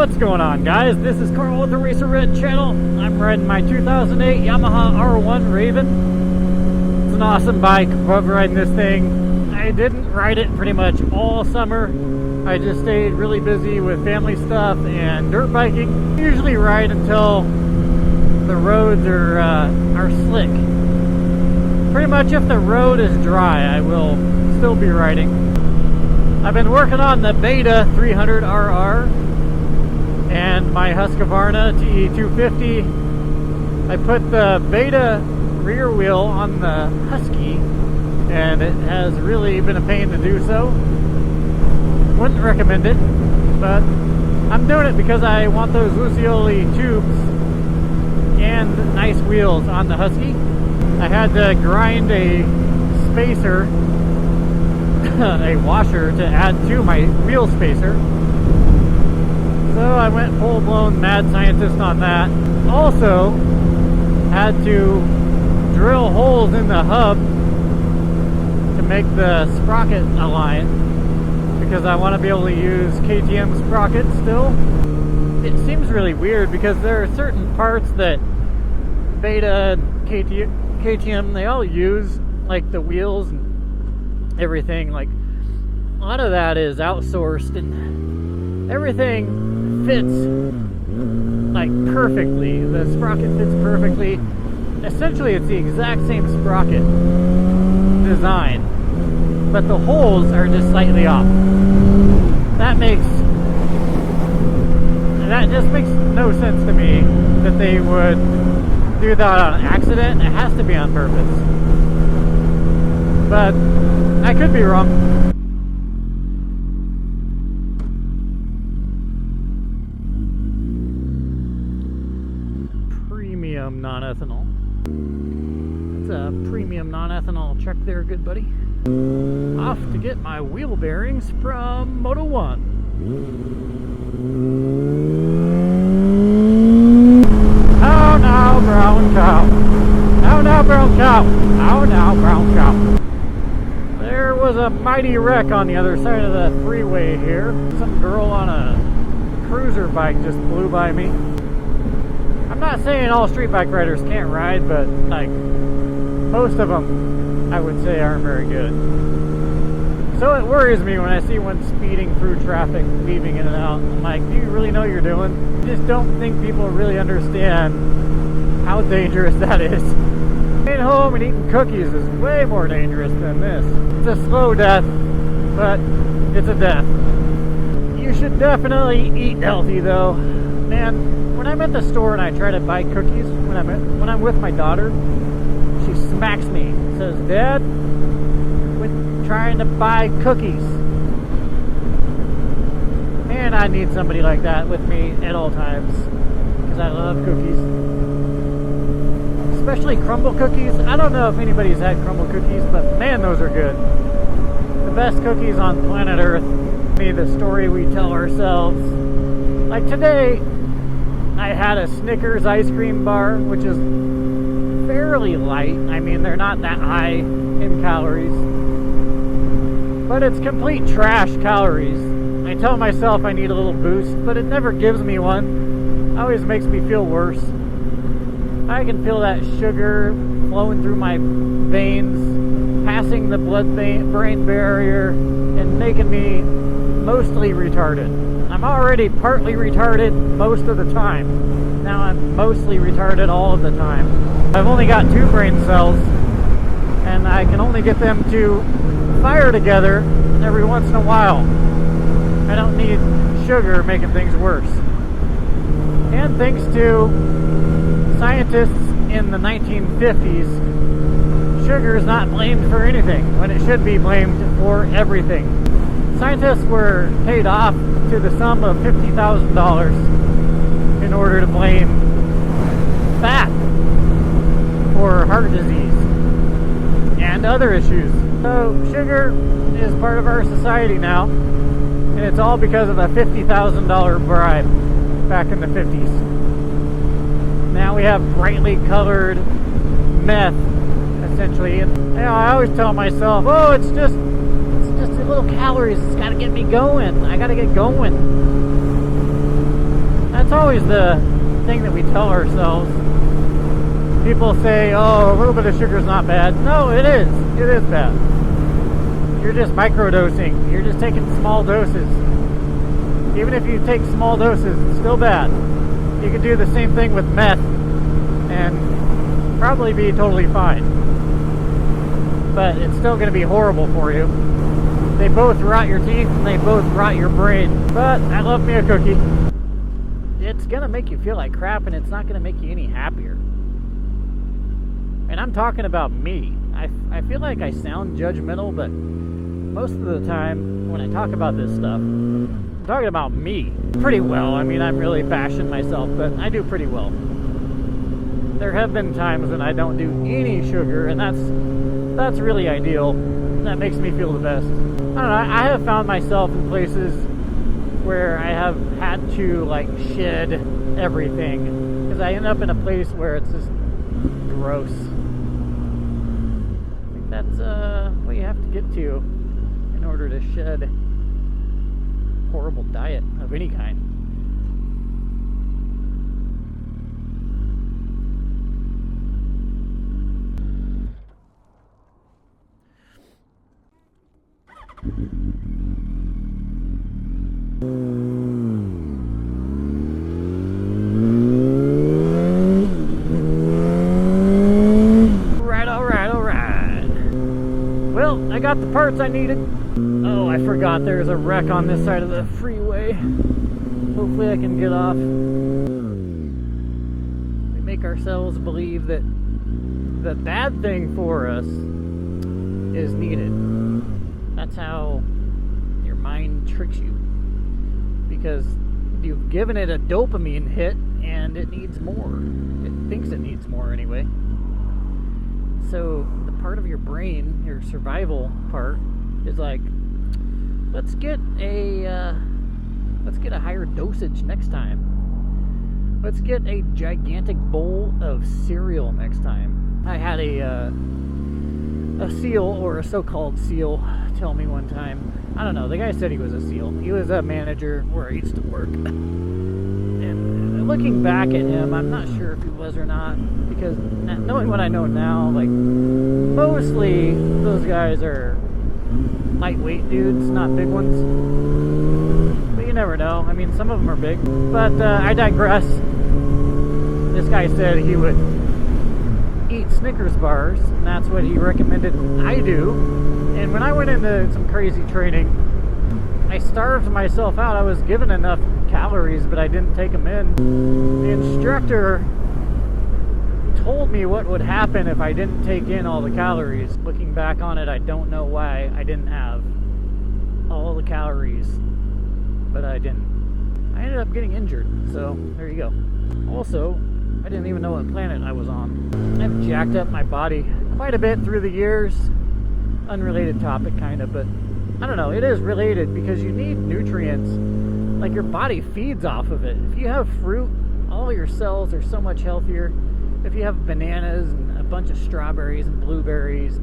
What's going on, guys? This is Carl with the Racerred channel. I'm riding my 2008 Yamaha R1 Raven. It's an awesome bike. Love riding this thing. I didn't ride it pretty much all summer. I just stayed really busy with family stuff and dirt biking. I usually ride until the roads are slick. Pretty much if the road is dry, I will still be riding. I've been working on the Beta 300RR and my Husqvarna TE250. I put the Beta rear wheel on the Husky, and it has really been a pain to do so. Wouldn't recommend it, but I'm doing it because I want those Lucioli tubes and nice wheels on the Husky. I had to grind a spacer, a washer, to add to my wheel spacer. So I went full-blown mad scientist on that. Also had to drill holes in the hub to make the sprocket align, because I want to be able to use KTM sprockets still. It seems really weird because there are certain parts that Beta and KTM, they all use, like the wheels and everything. Like, a lot of that is outsourced, and everything fits like perfectly. The sprocket fits perfectly. Essentially, it's the exact same sprocket design, but the holes are just slightly off. That just makes no sense to me that they would do that on accident. It has to be on purpose, but I could be wrong. Premium non-ethanol. It's a premium non-ethanol truck there, good buddy. Off to get my wheel bearings from Moto 1. Oh, now, brown cow. Oh, now, brown cow. Oh, now, brown cow. There was a mighty wreck on the other side of the freeway here. Some girl on a cruiser bike just blew by me. I'm not saying all street bike riders can't ride, but like most of them, I would say, aren't very good. So it worries me when I see one speeding through traffic, weaving in and out. I'm like, do you really know what you're doing? I just don't think people really understand how dangerous that is. Staying home and eating cookies is way more dangerous than this. It's a slow death, but it's a death. You should definitely eat healthy, though. Man, when I'm at the store and I try to buy cookies, when I'm with my daughter, she smacks me, says, "Dad, quit trying to buy cookies." And I need somebody like that with me at all times, because I love cookies. Especially crumble cookies. I don't know if anybody's had crumble cookies, but man, those are good. The best cookies on planet Earth. The story we tell ourselves. Like today, I had a Snickers ice cream bar, which is fairly light. I mean, they're not that high in calories, but it's complete trash calories. I tell myself I need a little boost, but it never gives me one. It always makes me feel worse. I can feel that sugar flowing through my veins, passing the blood-brain barrier, and making me mostly retarded. I'm already partly retarded most of the time. Now I'm mostly retarded all of the time. I've only got 2 brain cells, and I can only get them to fire together every once in a while. I don't need sugar making things worse. And thanks to scientists in the 1950s, sugar is not blamed for anything, when it should be blamed for everything. Scientists were paid off to the sum of $50,000 in order to blame fat for heart disease and other issues. So sugar is part of our society now, and it's all because of a $50,000 bribe back in the 50s. Now we have brightly colored meth, essentially. And you know, I always tell myself, oh, it's just little calories. It's got to get me going. I got to get going. always the thing that we tell ourselves. People say, oh, a little bit of sugar is not bad. No, it is. It is bad. You're just microdosing. You're just taking small doses. Even if you take small doses, it's still bad. You can do the same thing with meth and probably be totally fine. But it's still going to be horrible for you. They both rot your teeth and they both rot your brain. But I love me a cookie. It's going to make you feel like crap, and it's not going to make you any happier. And I'm talking about me. I feel like I sound judgmental, but most of the time when I talk about this stuff, I'm talking about me pretty well. I mean, I'm really bashing myself, but I do pretty well. There have been times when I don't do any sugar, and that's really ideal. That makes me feel the best. I don't know, I have found myself in places where I have had to like shed everything because I end up in a place where it's just gross. I think that's what you have to get to in order to shed a horrible diet of any kind. Well, I got the parts I needed. Oh, I forgot there's a wreck on this side of the freeway. Hopefully I can get off. We make ourselves believe that the bad thing for us is needed. That's how your mind tricks you. Because you've given it a dopamine hit and it needs more. It thinks it needs more anyway. So the part of your brain, your survival part, is like, let's get a higher dosage next time. Let's get a gigantic bowl of cereal next time. I had a SEAL, or a so-called SEAL, tell me one time. I don't know, the guy said he was a SEAL. He was a manager where I used to work. And looking back at him, I'm not sure if he was or not, because knowing what I know now, like, mostly those guys are lightweight dudes, not big ones. But you never know. I mean, some of them are big. But I digress. This guy said he would eat Snickers bars, and that's what he recommended I do. And when I went into some crazy training, I starved myself out. I was given enough calories, but I didn't take them in. The instructor told me what would happen if I didn't take in all the calories. Looking back on it, I don't know why I didn't have all the calories, but I didn't. I ended up getting injured, so there you go. Also, I didn't even know what planet I was on. I've jacked up my body quite a bit through the years. Unrelated topic, kind of, but I don't know, it is related because you need nutrients. Like, your body feeds off of it. If you have fruit, all your cells are so much healthier. If you have bananas and a bunch of strawberries and blueberries,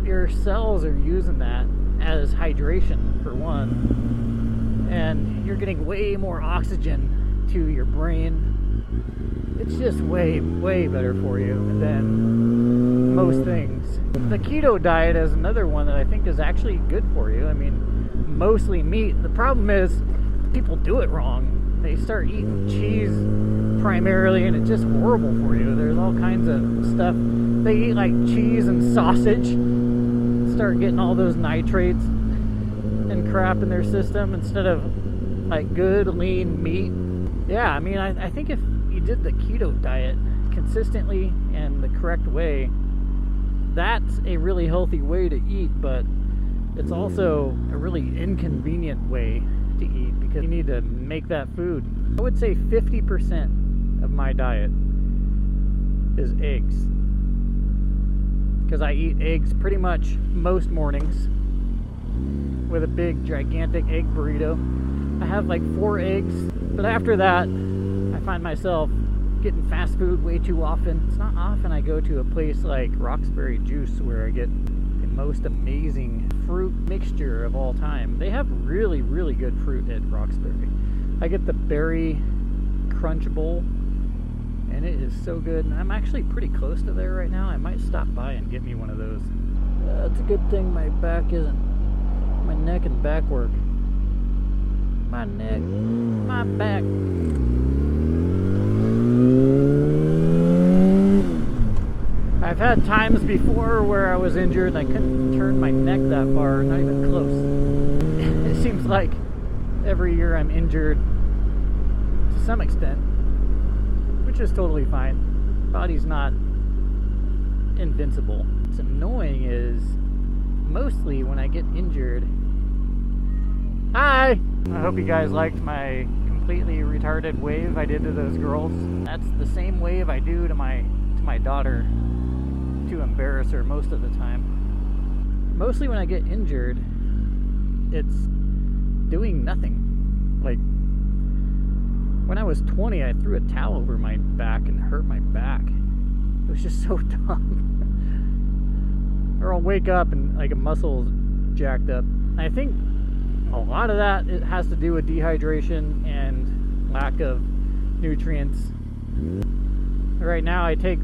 your cells are using that as hydration, for one. And you're getting way more oxygen to your brain. It's just way, way better for you than most things. The keto diet is another one that I think is actually good for you. I mean, mostly meat. The problem is people do it wrong. They start eating cheese primarily, and it's just horrible for you. There's all kinds of stuff. They eat like cheese and sausage, start getting all those nitrates and crap in their system instead of like good lean meat. Yeah, I mean, I think if you did the keto diet consistently and the correct way, that's a really healthy way to eat, but it's also a really inconvenient way to eat because you need to make that food. I would say 50% of my diet is eggs, because I eat eggs pretty much most mornings with a big gigantic egg burrito. I have like 4 eggs, but after that I find myself getting fast food way too often. It's not often I go to a place like Roxbury Juice where I get the most amazing fruit mixture of all time. They have really, really good fruit at Roxbury. I get the berry Crunch Bowl, and it is so good. And I'm actually pretty close to there right now. I might stop by and get me one of those. It's a good thing my back isn't, my neck and back work. My neck, my back. I've had times before where I was injured and I couldn't turn my neck that far, not even close. It seems like every year I'm injured to some extent, which is totally fine. Body's not invincible. What's annoying is mostly when I get injured. Hi! I hope you guys liked my completely retarded wave I did to those girls. That's the same wave I do to my daughter to embarrass her most of the time. Mostly when I get injured, it's doing nothing. Like, when I was 20, I threw a towel over my back and hurt my back. It was just so dumb. Or I'll wake up and like a muscle's jacked up. And I think a lot of that, it has to do with dehydration and lack of nutrients. Right now I take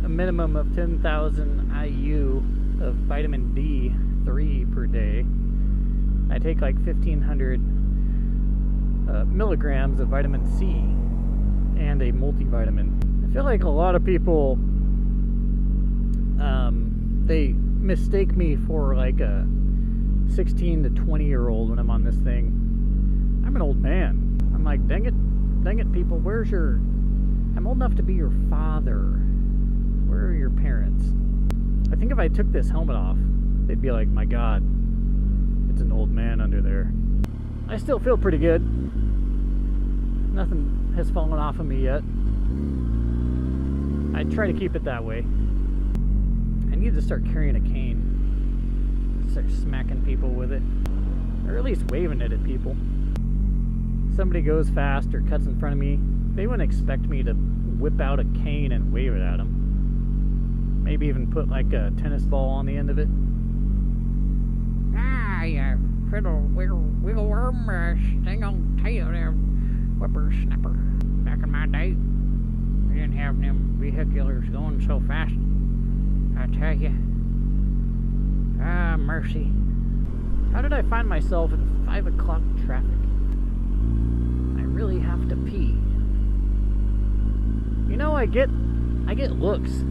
a minimum of 10,000 IU of vitamin D3 per day. I take like 1,500 milligrams of vitamin C and a multivitamin. I feel like a lot of people, they mistake me for like a 16 to 20-year-old when I'm on this thing. I'm an old man. I'm like, dang it, people, where's your... I'm old enough to be your father. Where are your parents? I think if I took this helmet off, they'd be like, my God, it's an old man under there. I still feel pretty good. Nothing has fallen off of me yet. I try to keep it that way. I need to start carrying a cane. Start smacking people with it. Or at least waving it at people. Somebody goes fast or cuts in front of me, they wouldn't expect me to whip out a cane and wave it at them. Maybe even put like a tennis ball on the end of it. Ah, you fiddle wiggle worm, sting on tail there, whippersnapper. Back in my day, we didn't have them vehiculars going so fast. I tell you. Ah, mercy. How did I find myself in 5 o'clock traffic? I really have to pee. You know, I get looks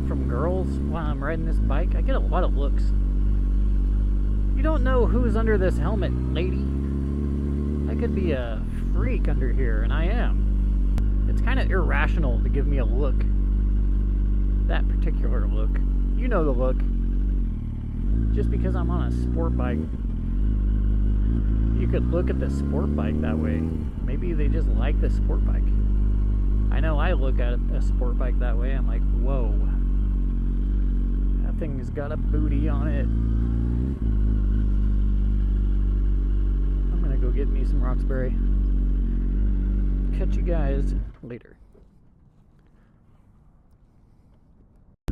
from girls while I'm riding this bike. I get a lot of looks. You don't know who's under this helmet, lady. I could be a freak under here, and I am. It's kind of irrational to give me a look. That particular look. You know the look. Just because I'm on a sport bike. You could look at the sport bike that way. Maybe they just like the sport bike. I know I look at a sport bike that way. I'm like, whoa. That thing's got a booty on it. I'm gonna go get me some Roxbury. Catch you guys later.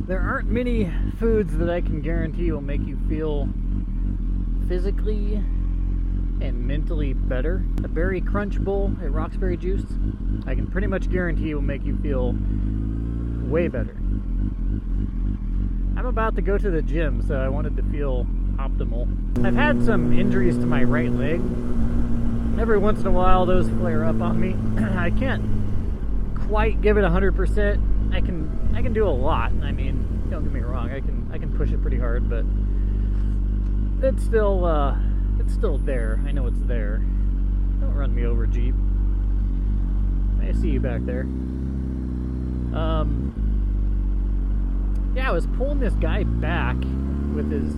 There aren't many foods that I can guarantee will make you feel physically and mentally better. A berry crunch bowl at Roxbury Juice, I can pretty much guarantee will make you feel way better. I'm about to go to the gym, so I wanted to feel optimal. I've had some injuries to my right leg. Every once in a while those flare up on me. I can't quite give it 100%. I can do a lot. I mean, don't get me wrong, I can push it pretty hard, but it's still there. I know it's there. Don't run me over, Jeep. I see you back there. Yeah, I was pulling this guy back with his...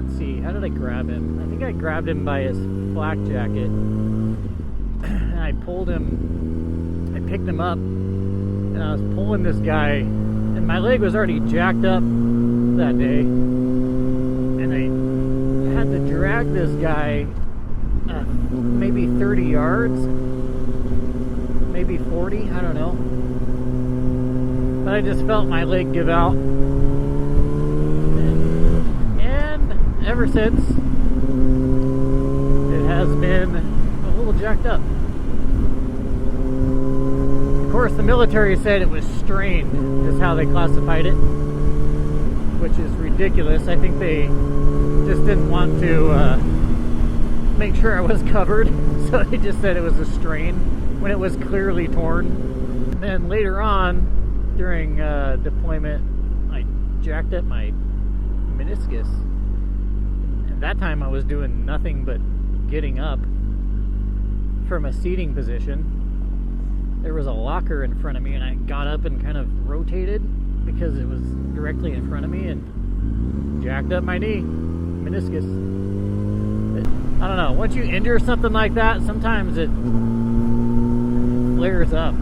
Let's see, how did I grab him? I think I grabbed him by his flak jacket. And I pulled him, I picked him up, and I was pulling this guy, and my leg was already jacked up that day. And I had to drag this guy maybe 30 yards, maybe 40, I don't know. But I just felt my leg give out. And ever since, it has been a little jacked up. course, the military said it was strained, is how they classified it, which is ridiculous. I think they just didn't want to make sure I was covered, so they just said it was a strain when it was clearly torn. And then later on, during deployment, I jacked up my meniscus. And that time I was doing nothing but getting up from a seating position. There was a locker in front of me, and I got up and kind of rotated because it was directly in front of me and jacked up my knee, meniscus. I don't know, once you injure something like that, sometimes it flares up.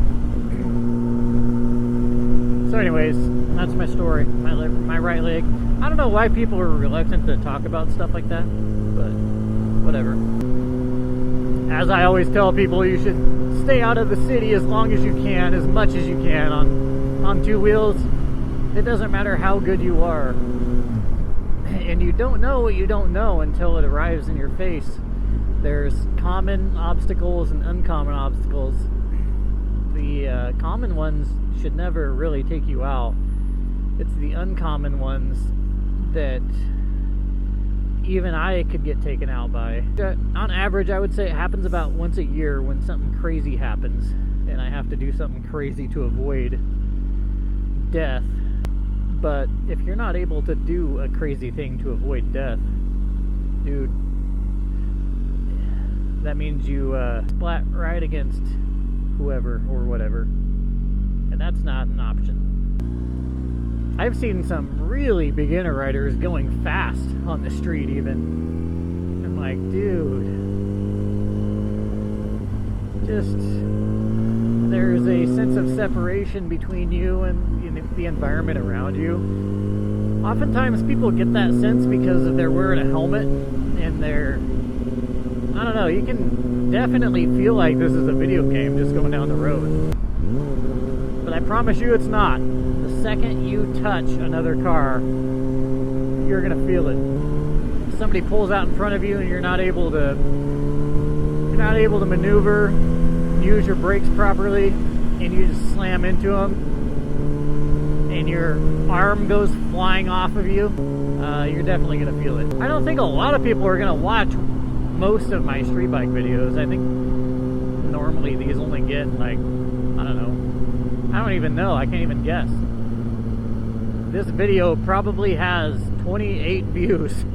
So anyways, that's my story. My right leg. I don't know why people are reluctant to talk about stuff like that, but whatever. As I always tell people, you should stay out of the city as long as you can, as much as you can on two wheels. It doesn't matter how good you are. And you don't know what you don't know until it arrives in your face. There's common obstacles and uncommon obstacles. The common ones should never really take you out. It's the uncommon ones that even I could get taken out by. On average, I would say it happens about once a year when something crazy happens and I have to do something crazy to avoid death. But if you're not able to do a crazy thing to avoid death, dude, that means you splat right against whoever or whatever, and that's not an option. I've seen some really beginner riders going fast on the street even. I'm like, dude, just, there's a sense of separation between you and the environment around you. Oftentimes people get that sense because they're wearing a helmet and they're, I don't know, you can definitely feel like this is a video game just going down the road. But I promise you it's not. The second you touch another car, you're gonna feel it. If somebody pulls out in front of you and you're not able to maneuver, use your brakes properly, and you just slam into them, and your arm goes flying off of you, you're definitely gonna feel it. I don't think a lot of people are gonna watch most of my street bike videos. I think normally these only get like, I don't know, I don't even know, I can't even guess. This video probably has 28 views.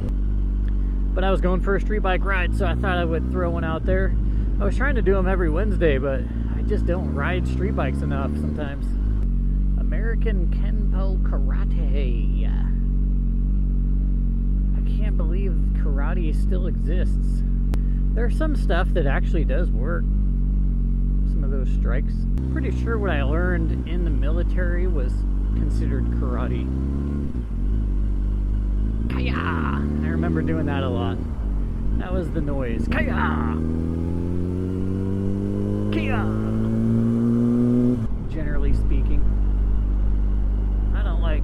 But I was going for a street bike ride, so I thought I would throw one out there. I was trying to do them every Wednesday, but I just don't ride street bikes enough sometimes. American Kenpo Karate. I can't believe karate still exists. There's some stuff that actually does work. Some of those strikes. Pretty sure what I learned in the military was considered karate. Kaya! I remember doing that a lot. That was the noise. Kaya! Kaya! Generally speaking, I don't like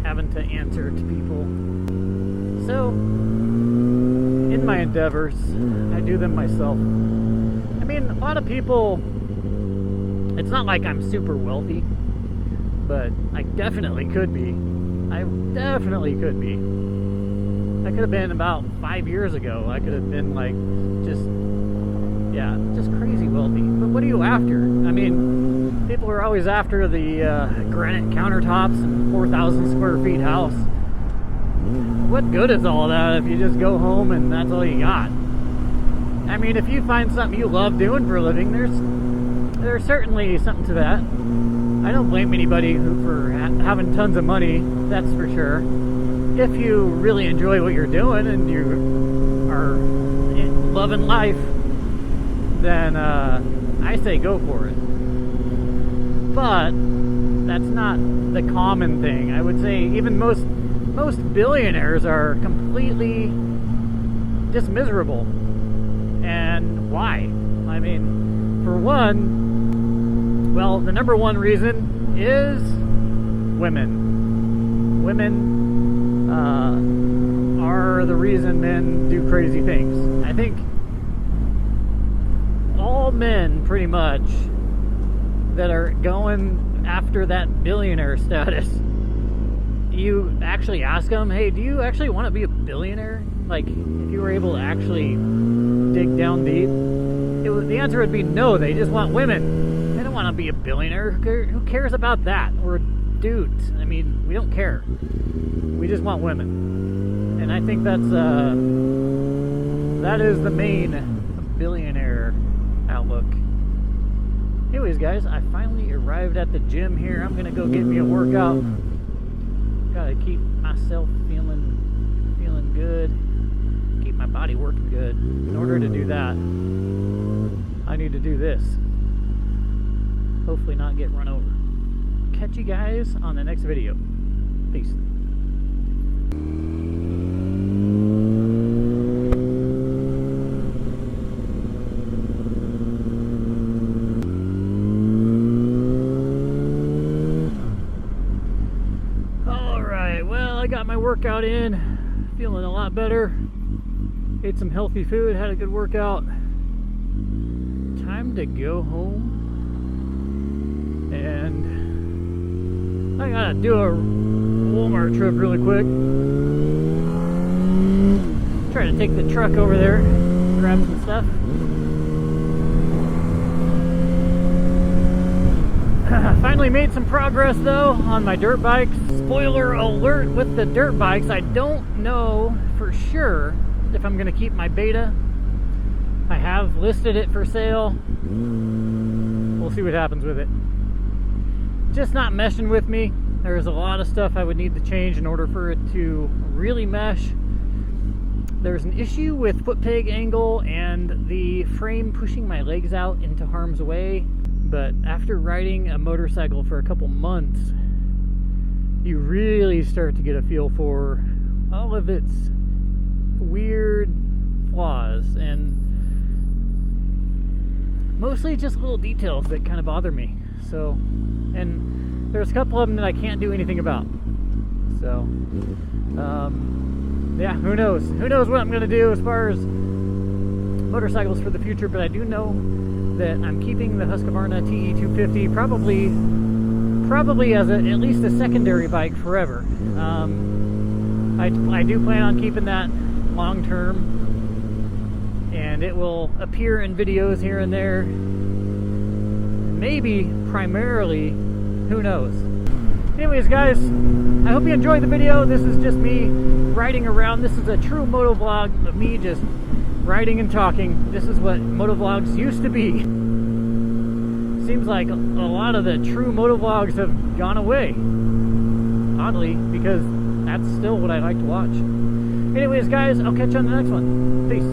having to answer to people. So, in my endeavors, I do them myself. I mean, a lot of people, it's not like I'm super wealthy, but I definitely could be. I definitely could be. I could have been about 5 years ago. I could have been like, just crazy wealthy. But what are you after? I mean, people are always after the granite countertops and 4,000 square feet house. What good is all that if you just go home and that's all you got? I mean, if you find something you love doing for a living, there's certainly something to that. I don't blame anybody for having tons of money, that's for sure. If you really enjoy what you're doing and you are loving life, then I say go for it. But that's not the common thing. I would say even most billionaires are completely just miserable. And why? I mean, for one, well, the number one reason is women. Women are the reason men do crazy things. I think all men pretty much that are going after that billionaire status, you actually ask them, hey, do you actually want to be a billionaire? Like, if you were able to actually dig down deep, the answer would be no, they just want women. They don't want to be a billionaire. Who cares about that? We're dudes. I mean, we don't care. We just want women. And I think that is the main billionaire outlook. Anyways, guys, I finally arrived at the gym here. I'm gonna go get me a workout. Gotta keep myself feeling good. Keep my body working good. In order to do that, I need to do this. Hopefully not get run over. Catch you guys on the next video. Peace. I got my workout in, feeling a lot better. Ate some healthy food, had a good workout. Time to go home. And I gotta do a Walmart trip really quick. Try to take the truck over there, grab some stuff. Finally made some progress though on my dirt bikes. Spoiler alert with the dirt bikes, I don't know for sure if I'm going to keep my beta. I have listed it for sale. We'll see what happens with it. Just not meshing with me. There's a lot of stuff I would need to change in order for it to really mesh. There's an issue with foot peg angle and the frame pushing my legs out into harm's way. But after riding a motorcycle for a couple months, you really start to get a feel for all of its weird flaws and mostly just little details that kind of bother me. So, and there's a couple of them that I can't do anything about. So, yeah, who knows? Who knows what I'm going to do as far as motorcycles for the future, but I do know that I'm keeping the Husqvarna TE250 probably as at least a secondary bike forever. I do plan on keeping that long term, and it will appear in videos here and there. Maybe primarily, who knows. Anyways, guys, I hope you enjoyed the video. This is just me riding around. This is a true moto vlog of me just riding and talking. This is what motovlogs used to be. Seems like a lot of the true motovlogs have gone away. Oddly, because that's still what I like to watch. Anyways, guys, I'll catch you on the next one. Peace.